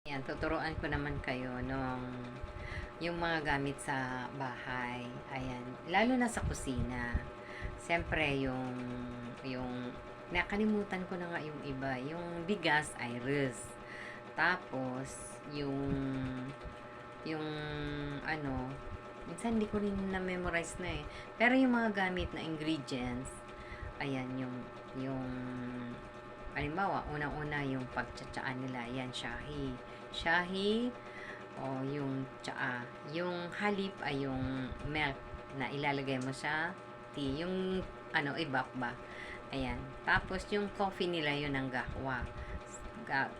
Ayan, tuturuan ko naman kayo nung yung mga gamit sa bahay. Ayan, lalo na sa kusina. Siyempre, yung nakalimutan ko na nga yung iba. Yung bigas ay res. Tapos, yung ano, minsan hindi ko rin na-memorize na eh. Pero yung mga gamit na ingredients, ayan, yung halimbawa, unang-una yung pagtsatsaan nila, yan, shahi, o yung tsaa. Yung halip ay yung milk na ilalagay mo sa tea. Yung, ibap ba. Ayan. Tapos, yung coffee nila, yun ang gahwa. Ga-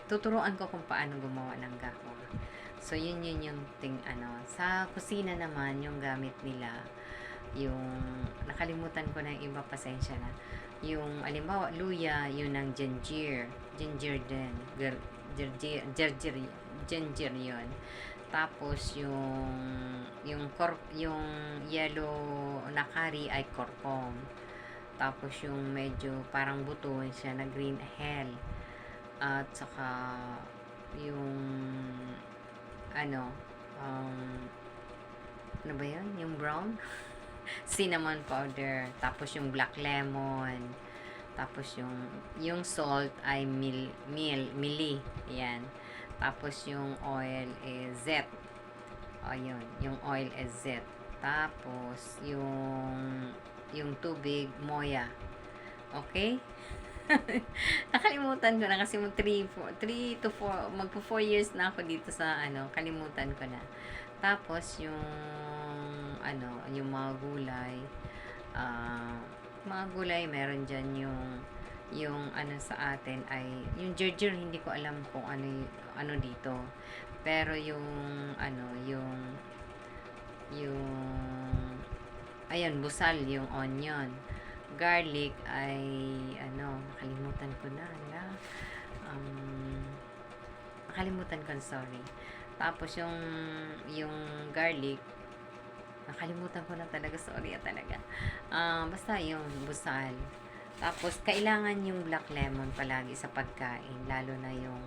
Tuturuan ko kung paano gumawa ng gahwa. So, yun yung Sa kusina naman, yung gamit nila, yung nakalimutan ko na yung iba, pasensya na, yung alimbawa luya, yun ang ginger din, ginger yun. Tapos yung yellow na curry ay korkom. Tapos yung medyo parang buto siya na green hell. At saka yung ano ano ba yun? Yung brown? Cinnamon powder. Tapos yung black lemon. Tapos yung salt ay mili. Yan. Tapos yung oil is zet. O yun. Yung oil is zet. Tapos yung tubig, moya. Okay? Nakalimutan ko na kasi 3 to 4, magpo 4 years na ako dito sa kalimutan ko na. Tapos yung mga gulay meron diyan yung sa atin ay yung ginger, hindi ko alam kung ano dito. Pero yung ayun, busal, yung onion. Garlic ay nakalimutan ko na. Nakalimutan ko, sorry. Tapos yung garlic, nakalimutan ko na talaga, sorry talaga. Basta yung busal. Tapos kailangan yung black lemon palagi sa pagkain, lalo na yung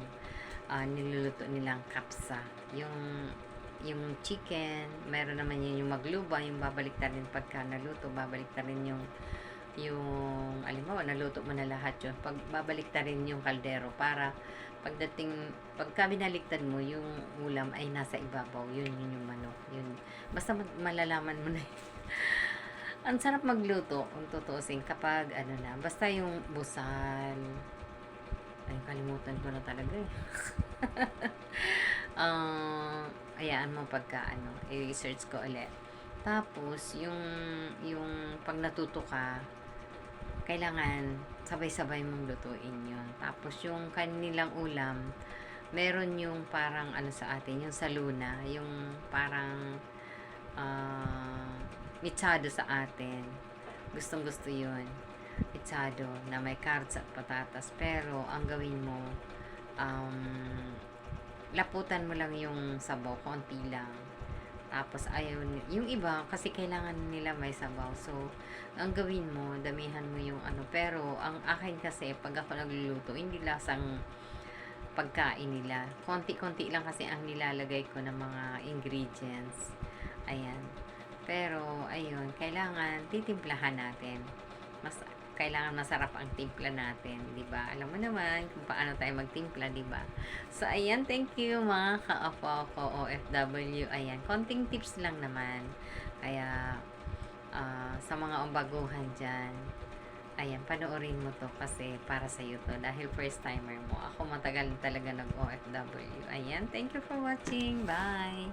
niluluto nilang kapsa. Yung chicken, meron naman yun yung magluba, yung babalik rin pagka naluto, babalik rin yung alimbawa, naluto mo na lahat yun, babalik rin yung kaldero para pagka binaliktad mo, yung ulam ay nasa ibabaw, yun yung manok, yun, basta malalaman mo na yun. Ang sarap magluto kung tutuusin kapag basta yung busal, ay kalimutan ko na talaga eh. Ayaan mo pagka i-search ko ulit. Tapos yung pag natuto ka, kailangan sabay-sabay mong lutuin yun. Tapos yung kanilang ulam, meron yung parang sa atin, yung sa luna, yung parang mitsado sa atin. Gustong gusto yun, mitsado na may carrots at patatas. Pero ang gawin mo, laputan mo lang yung sabaw, konti lang. Tapos ayaw, yung iba kasi kailangan nila may sabaw. So, ang gawin mo, damihan mo yung pero ang akin kasi pag ako nagluluto, hindi lasang pagkain nila. Konti-konti lang kasi ang nilalagay ko ng mga ingredients. Ayan. Pero ayun, kailangan titimplahan natin. Kailangan masarap ang timpla natin, 'di ba? Alam mo naman kung paano tayo magtimpla, 'di ba? So ayan, thank you mga ka-apo ko OFW. Ayan, konting tips lang naman. Kaya sa mga baguhan diyan, ayan, panoorin mo to kasi para sa iyo to dahil first timer mo. Ako matagal talaga nag-OFW. Ayan, thank you for watching. Bye.